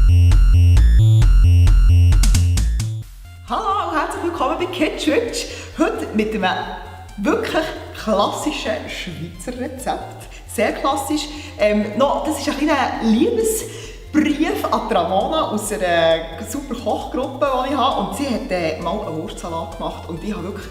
Hallo und herzlich willkommen bei Kitschwitsch. Heute mit einem wirklich klassischen Schweizer Rezept. Sehr klassisch. Das ist ein kleiner Liebesbrief an Ramona aus einer super Kochgruppe, die ich habe. Und sie hat mal einen Wurstsalat gemacht. Und ich habe wirklich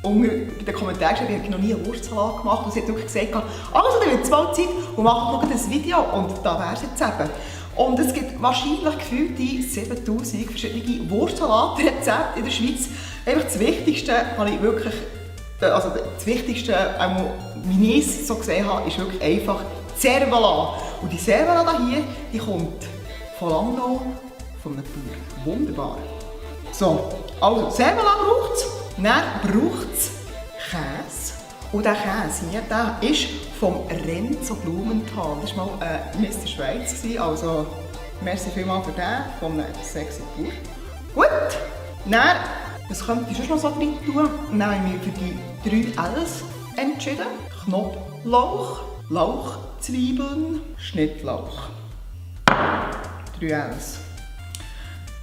unter den Kommentaren geschrieben, ich habe noch nie einen Wurstsalat gemacht. Und sie hat wirklich gesagt, also dann wird es mal Zeit und macht noch ein Video. Und da wäre es jetzt eben. Und es gibt wahrscheinlich gefühlte 7000 verschiedene Wurstsalat-Rezepte in der Schweiz. Einfach das Wichtigste, was ich wirklich, also das Wichtigste, wie ich es so gesehen habe, ist wirklich einfach Cervelat. Und die Cervelat hier, die kommt von Langnau, von einem Bauer. Wunderbar. So, also Cervelat braucht es. Dann braucht es Käse. Und dieser Käse hier, der ist vom Renzo Blumenthal. Das war mal Mr. Schweiz. Also, merci vielmals für den, von einem sexy Bauer. Gut, dann, was könnte ich sonst noch so drin tun? Dann haben wir für die 3 Ls entschieden. Knoblauch, Lauch, Zwiebeln, Schnittlauch. 3 Ls.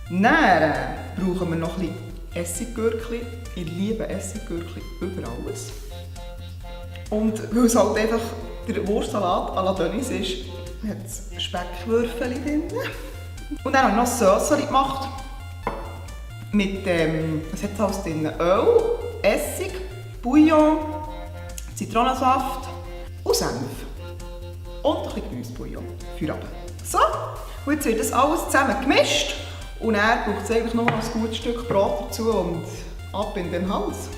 Dann brauchen wir noch ein bisschen Essiggürkli. Ich liebe Essiggürkli über alles. Und weil es halt einfach der Wurstsalat à la Denise ist, hat es Speckwürfel drin. Und dann habe ich noch Sauce gemacht. Mit was hat es alles drin? Öl, Essig, Bouillon, Zitronensaft und Senf. Und ein bisschen Gemüsebouillon für runter. So, und jetzt wird das alles zusammen gemischt. Und dann braucht es eigentlich noch ein gutes Stück Brot dazu und ab in den Hals.